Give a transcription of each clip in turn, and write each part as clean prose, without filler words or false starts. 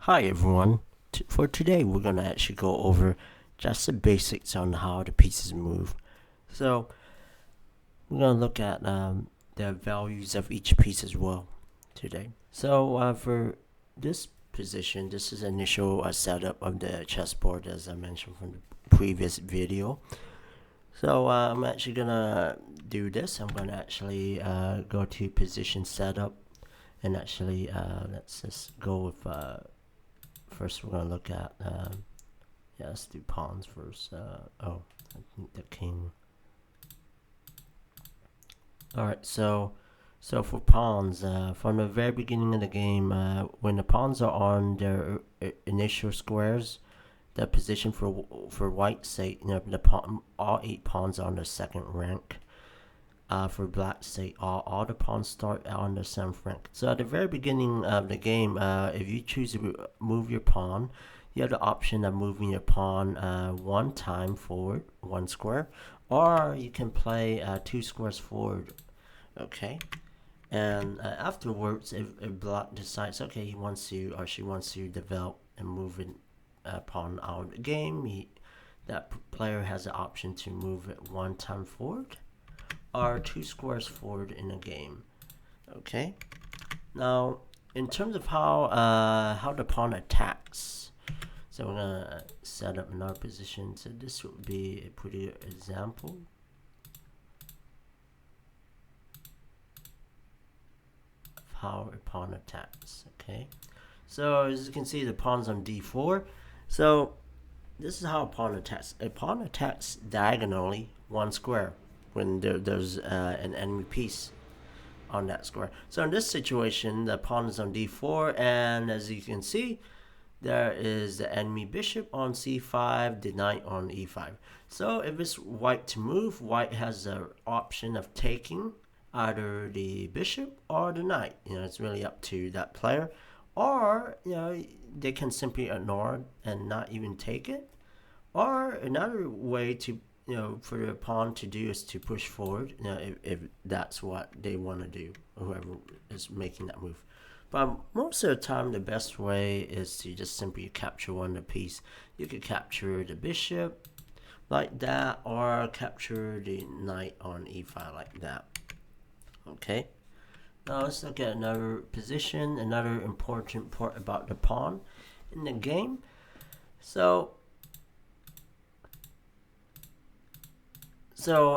Hi everyone. For today, we're gonna actually go over just the basics on how the pieces move. So we're gonna look at the values of each piece as well today. So for this position, this is initial setup of the chessboard as I mentioned from the previous video. So I'm actually gonna do this. I'm gonna actually go to position setup and actually let's just go with first we're gonna look at yeah, let's do pawns first. Oh, I think the king. All right, so for pawns, from the very beginning of the game, when the pawns are on their initial squares, the position for white, say, the pawn, all 8 pawns are on the second rank. For black, say, all the pawns start on the 7th rank. So at the very beginning of the game, if you choose to move your pawn, you have the option of moving your pawn 1 time forward, 1 square, or you can play 2 squares forward. Okay, and afterwards, if black decides, okay, he wants to or she wants to develop and move a pawn out of the game, that player has the option to move it 1 time forward or 2 squares forward in a game. Okay. Now, in terms of how the pawn attacks, so we're gonna set up another position. So this would be a pretty example. Of how a pawn attacks. Okay. So as you can see, the pawn's on d4. So this is how a pawn attacks. A pawn attacks diagonally 1 square when there's an enemy piece on that square. So in this situation, the pawn is on d4, and as you can see, there is the enemy bishop on c5, the knight on e5. So if it's white to move, white has the option of taking either the bishop or the knight. It's really up to that player. Or, they can simply ignore and not even take it. Or another way to for the pawn to do is to push forward, if that's what they want to do, whoever is making that move. But most of the time, the best way is to just simply capture one of the piece. You could capture the bishop like that, or capture the knight on e5 like that. Okay. Now let's look at another position, another important part about the pawn in the game. So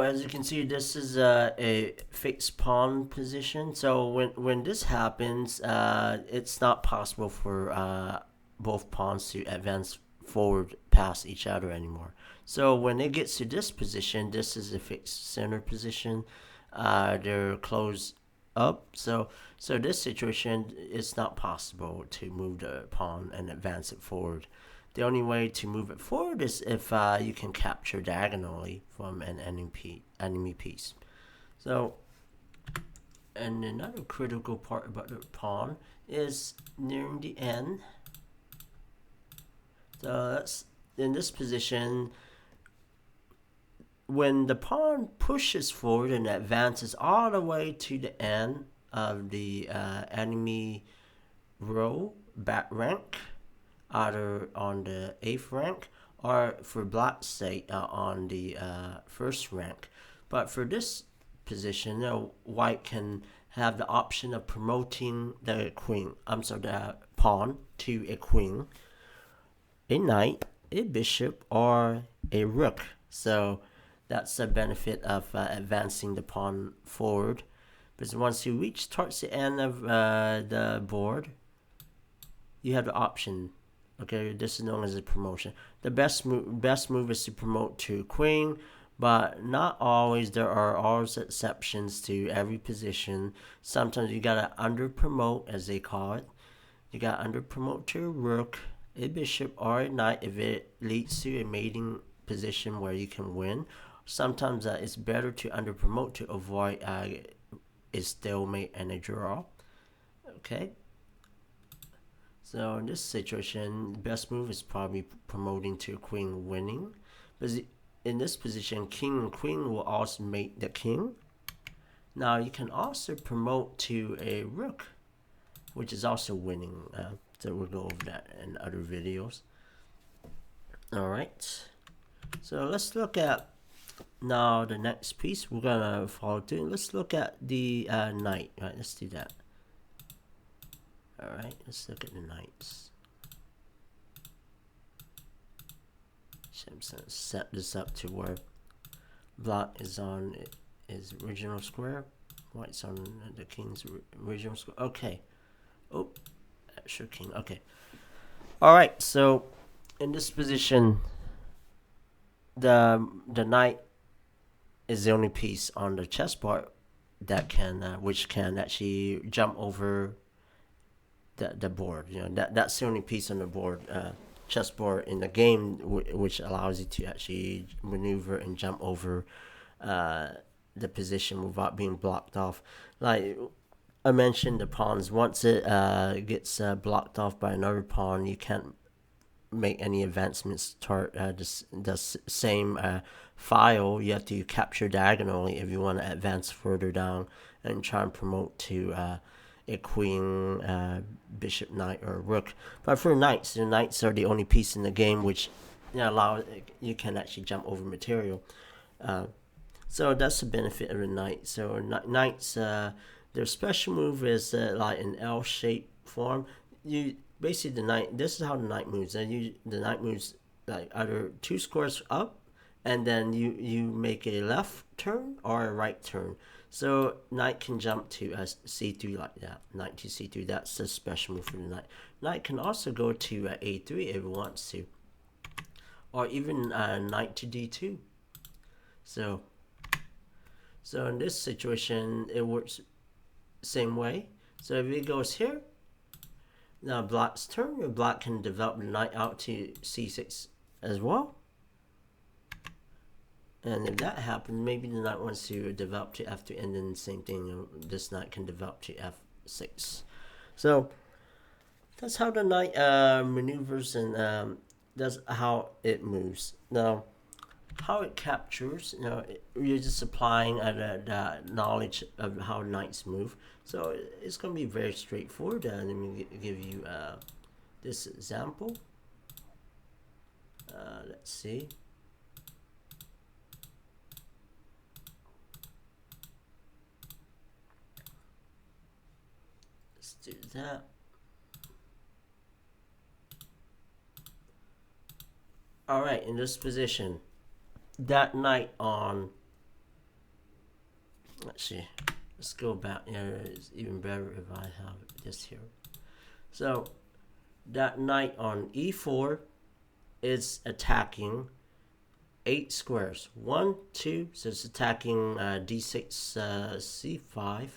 as you can see, this is a fixed pawn position. So when this happens, it's not possible for both pawns to advance forward past each other anymore. So when it gets to this position, this is a fixed center position. They're closed up. So this situation, it's not possible to move the pawn and advance it forward. The only way to move it forward is if you can capture diagonally from an enemy piece. So, and another critical part about the pawn is nearing the end. So that's in this position. When the pawn pushes forward and advances all the way to the end of the enemy row, back rank, either on the 8th rank or for black's sake on the 1st rank. But for this position, white can have the option of promoting the pawn to a queen, a knight, a bishop, or a rook. So that's the benefit of advancing the pawn forward. Because once you reach towards the end of the board, you have the option. Okay, this is known as a promotion. The best move is to promote to queen, but not always. There are always exceptions to every position. Sometimes you gotta under promote, as they call it. You gotta under promote to a rook, a bishop, or a knight if it leads to a mating position where you can win. Sometimes it's better to under promote to avoid a stalemate and a draw. Okay. So in this situation, the best move is probably promoting to queen winning. But in this position, king and queen will also mate the king. Now you can also promote to a rook, which is also winning. So we'll go over that in other videos. All right. So let's look at now the next piece we're gonna follow through. Let's look at the knight. Right, let's do that. All right, let's look at the knights. So I'm gonna set this up to where black is on his original square, white's on the king's original square. Okay. Oh, extra king. Okay. All right. So in this position, the knight is the only piece on the chessboard that can which can actually jump over the board. You know, that's the only piece on the board chessboard in the game which allows you to actually maneuver and jump over the position without being blocked off. Like I mentioned, the pawns, once it gets blocked off by another pawn, you can't make any advancements toward the same file. You have to capture diagonally if you want to advance further down and try and promote to a queen, bishop, knight, or rook. But for knights, the knights are the only piece in the game which allow you can actually jump over material. So that's the benefit of the knight. So knights, their special move is like an L-shaped form. You basically the knight. This is how the knight moves. And the knight moves like either 2 squares up, and then you make a left turn or a right turn. So knight can jump to c3 like that. Knight to c3. That's the special move for the knight. Knight can also go to a3 if it wants to, or even knight to d2. So in this situation, it works same way. So if it goes here, now black's turn. Black can develop the knight out to c6 as well. And if that happens, maybe the knight wants to develop to f2, and then the same thing. This knight can develop to f6. So that's how the knight maneuvers, and that's how it moves. Now, how it captures, you're just applying the knowledge of how knights move. So it's going to be very straightforward. Let me give you this example. Let's see. Let's do that. All right, in this position, that knight on, let's see, let's go back. It's even better if I have this here. So that knight on e4 is attacking 8 squares. 1, 2, so it's attacking d6, c5,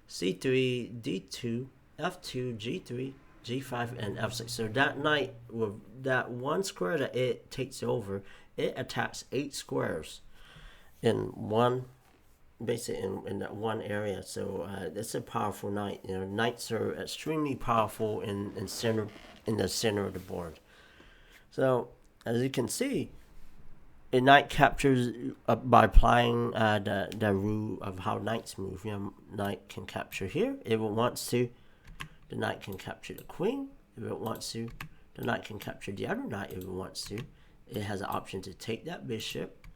c3, d2, f2, g3, g5, and f6. So that knight, with that 1 square that it takes over, it attacks 8 squares in one, basically in that one area. So it's a powerful knight. Knights are extremely powerful in the center of the board. So as you can see, a knight captures by applying the rule of how knights move. Knight can capture here if it wants to. The knight can capture the queen if it wants to. The knight can capture the other knight if it wants to. It has an option to take that bishop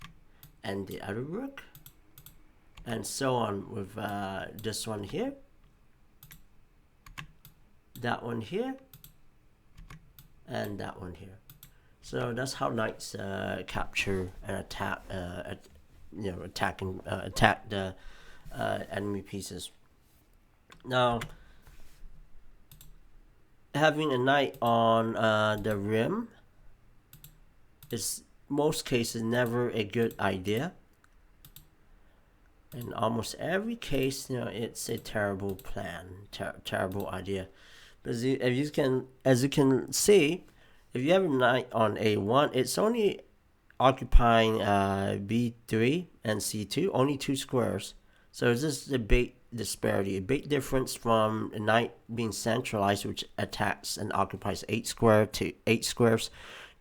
and the other rook, and so on with this one here, that one here, and that one here. So that's how knights capture and attack, attack the enemy pieces. Now, having a knight on the rim is most cases never a good idea. In almost every case, it's a terrible plan, terrible idea. But as you can see, if you have a knight on a1, it's only occupying b3 and c2, only 2 squares. So this is a big disparity, a big difference from a knight being centralized, which attacks and occupies 8 squares,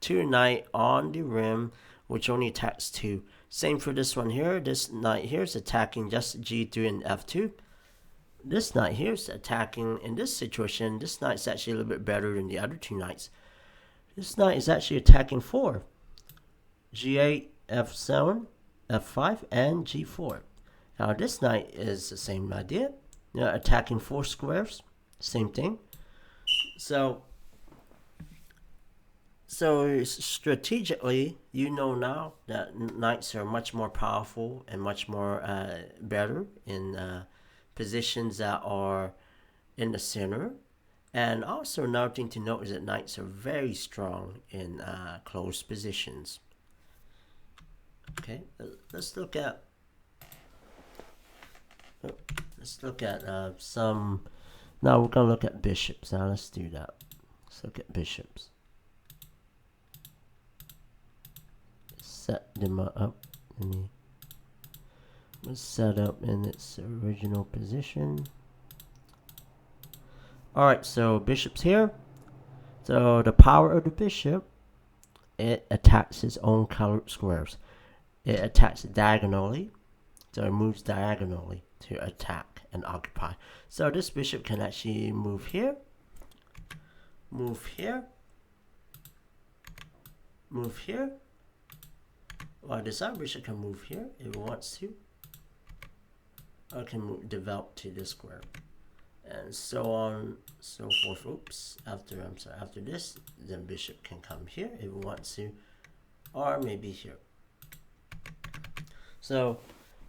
to a knight on the rim, which only attacks 2. Same for this one here. This knight here is attacking just g3 and f2. this knight here is attacking. In this situation, this knight's actually a little bit better than the other two knights. This knight is actually attacking 4. G8, F7, F5, and G4. Now this knight is the same idea. Attacking 4 squares. Same thing. So strategically, you know now that knights are much more powerful and much more better in positions that are in the center. And also another thing to note is that knights are very strong in closed positions. Okay, let's look at some. Now we're gonna look at bishops. Now let's do that. Let's look at bishops. Set them up. Let's set up in its original position. Alright, so bishop's here. So the power of the bishop, it attacks its own colored squares. It attacks diagonally, so it moves diagonally to attack and occupy. So this bishop can actually move here, move here, move here. Or this other bishop can move here if it wants to, or it can develop to this square, and so on, so forth. Oops. After this, the bishop can come here if it wants to, or maybe here. So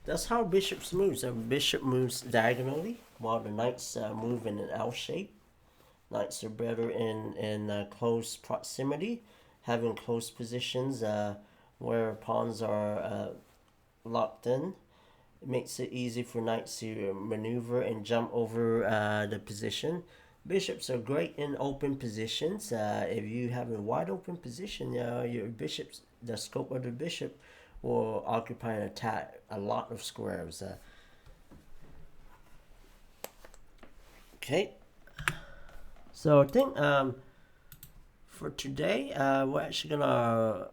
that's how bishops move. So bishop moves diagonally while the knights move in an L shape. Knights are better in close proximity, having close positions where pawns are locked in. It makes it easy for knights to maneuver and jump over the position. Bishops are great in open positions. If you have a wide open position, your bishops, the scope of the bishop will occupy and attack a lot of squares. Okay, so I think for today we're actually gonna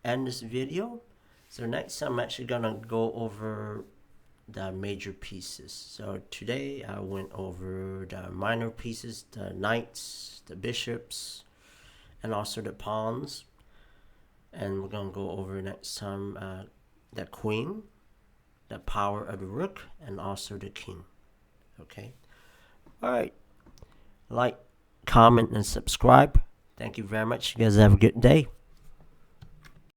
end this video. So next time I'm actually gonna go over the major pieces. So today I went over the minor pieces, the knights, the bishops, and also the pawns. And we're gonna go over next time the queen, the power of the rook, and also the king. Okay. Alright. Like, comment, and subscribe. Thank you very much. You guys have a good day.